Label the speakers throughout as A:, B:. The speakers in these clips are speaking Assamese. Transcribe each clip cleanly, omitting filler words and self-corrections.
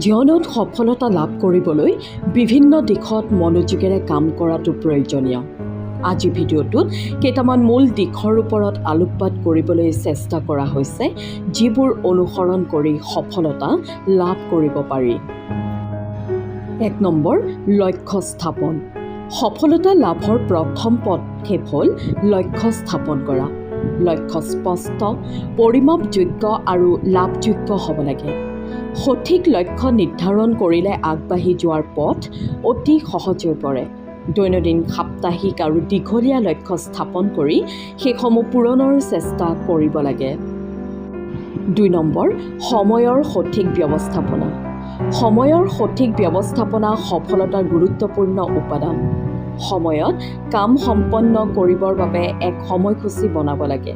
A: জীৱনত সফলতা লাভ কৰিবলৈ বিভিন্ন দিশত মনোযোগেৰে কাম কৰাটো প্ৰয়োজনীয়। আজি ভিডিঅ'টোত কেইটামান মূল দিশৰ ওপৰত আলোকপাত কৰিবলৈ চেষ্টা কৰা হৈছে, যিবোৰ অনুসৰণ কৰি সফলতা লাভ কৰিব পাৰি। ১ নম্বৰ, লক্ষ্য স্থাপন। সফলতা লাভৰ প্ৰথম পদক্ষেপ হ'ল লক্ষ্য স্থাপন কৰা। লক্ষ্য স্পষ্ট, পৰিমাপযোগ্য আৰু লাভযোগ্য হ'ব লাগে। সঠিক লক্ষ্য নিৰ্ধাৰণ কৰিলে আগবাঢ়ি যোৱাৰ পথ অতি সহজ হৈ পৰে। দৈনন্দিন, সাপ্তাহিক আৰু দীঘলীয়া লক্ষ্য স্থাপন কৰি সেইসমূহ পূৰণৰ চেষ্টা কৰিব লাগে। ২ নম্বৰ, সময়ৰ সঠিক ব্যৱস্থাপনা। সময়ৰ সঠিক ব্যৱস্থাপনা সফলতাৰ গুৰুত্বপূৰ্ণ উপাদান। সময়ত কাম সম্পন্ন কৰিবৰ বাবে এক সময়সূচী বনাব লাগে।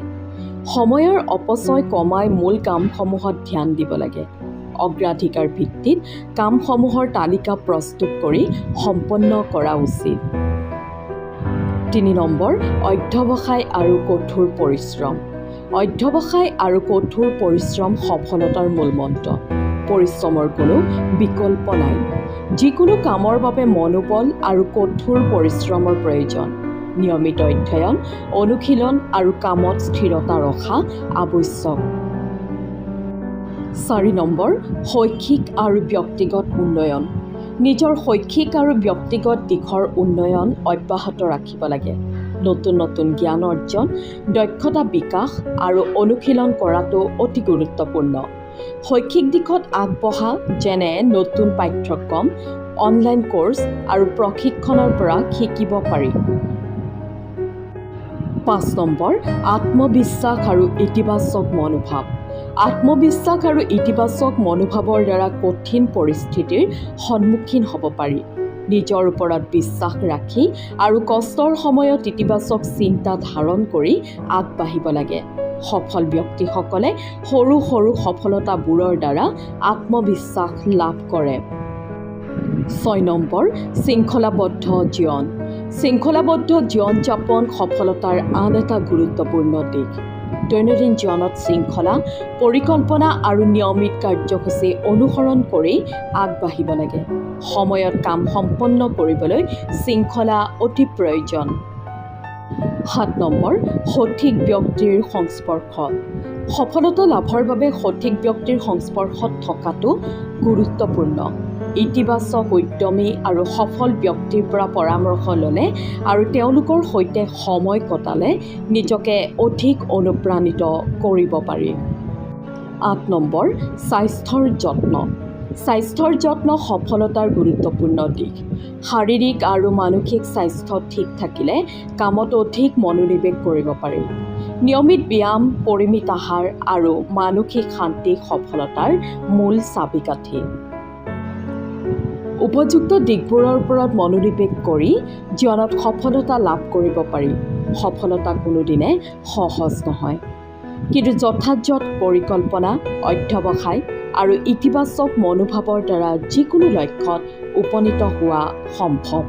A: সময়ৰ অপচয় কমাই মূল কামসমূহত ধ্যান দিব লাগে। অগ্ৰাধিকাৰ ভিত্তিত কামসমূহৰ তালিকা প্ৰস্তুত কৰি সম্পন্ন কৰা উচিত। ৩ নম্বৰ, অধ্যৱসায় আৰু কঠোৰ পৰিশ্ৰম। অধ্যৱসায় আৰু কঠোৰ পৰিশ্ৰম সফলতাৰ মূলমন্ত্ৰ। পৰিশ্ৰমৰ কোনো বিকল্প নাই। যিকোনো কামৰ বাবে মনোবল আৰু কঠোৰ পৰিশ্ৰমৰ প্ৰয়োজন। নিয়মিত অধ্যয়ন, অনুশীলন আৰু কামত স্থিৰতা ৰখা আৱশ্যক। ৪ নম্বৰ, শৈক্ষিক আৰু ব্যক্তিগত উন্নয়ন। নিজৰ শৈক্ষিক আৰু ব্যক্তিগত দিশৰ উন্নয়ন অব্যাহত ৰাখিব লাগে। নতুন নতুন জ্ঞান অৰ্জন, দক্ষতা বিকাশ আৰু অনুশীলন কৰাটো অতি গুৰুত্বপূৰ্ণ। শৈক্ষিক দিশত আগবঢ়া, যেনে নতুন পাঠ্যক্ৰম, অনলাইন কোৰ্চ আৰু প্ৰশিক্ষণৰ পৰা শিকিব পাৰি। ৫ নম্বৰ, আত্মবিশ্বাস আৰু ইতিবাচক মনোভাৱ। আত্মবিশ্বাস আৰু ইতিবাচক মনোভাৱৰ দ্বাৰা কঠিন পৰিস্থিতিৰ সন্মুখীন হ'ব পাৰি। নিজৰ ওপৰত বিশ্বাস ৰাখি আৰু কষ্টৰ সময়ত ইতিবাচক চিন্তা ধাৰণ কৰি আগবাঢ়িব লাগে। সফল ব্যক্তিসকলে সৰু সৰু সফলতাবোৰৰ দ্বাৰা আত্মবিশ্বাস লাভ কৰে। ৬ নম্বৰ, শৃংখলাবদ্ধ জীৱন। শৃংখলাবদ্ধ জীৱন যাপন সফলতাৰ আন এটা গুৰুত্বপূৰ্ণ দিশ। দৈনন্দিন জীৱনত শৃংখলা, পৰিকল্পনা আৰু নিয়মিত কাৰ্যসূচী অনুসৰণ কৰি আগবাঢ়িব লাগে। সময়ত কাম সম্পন্ন কৰিবলৈ শৃংখলা অতি প্ৰয়োজন। ৭ নম্বৰ, সঠিক ব্যক্তিৰ সংস্পৰ্শ। সফলতা লাভৰ বাবে সঠিক ব্যক্তিৰ সংস্পৰ্শত থকাটো গুৰুত্বপূৰ্ণ। ইতিবাচক, উদ্যমী আৰু সফল ব্যক্তিৰ পৰা পৰামৰ্শ ল'লে আৰু তেওঁলোকৰ সৈতে সময় কটালে নিজকে অধিক অনুপ্ৰাণিত কৰিব পাৰি। ৮ নম্বৰ, স্বাস্থ্যৰ যত্ন। স্বাস্থ্যৰ যত্ন সফলতাৰ গুৰুত্বপূৰ্ণ দিশ। শাৰীৰিক আৰু মানসিক স্বাস্থ্য ঠিক থাকিলে কামত অধিক মনোনিৱেশ কৰিব পাৰি। নিয়মিত ব্যায়াম, পৰিমিত আহাৰ আৰু মানসিক শান্তি সফলতাৰ মূল চাবিকাঠি। উপযুক্ত দিশবোৰৰ ওপৰত মনোনিৱেশ কৰি জীৱনত সফলতা লাভ কৰিব পাৰি। সফলতা কোনোদিনে সহজ নহয়, কিন্তু যথাযথ পৰিকল্পনা, অধ্যৱসায় আৰু ইতিবাচক মনোভাৱৰ দ্বাৰা যিকোনো লক্ষ্যত উপনীত হোৱা সম্ভৱ।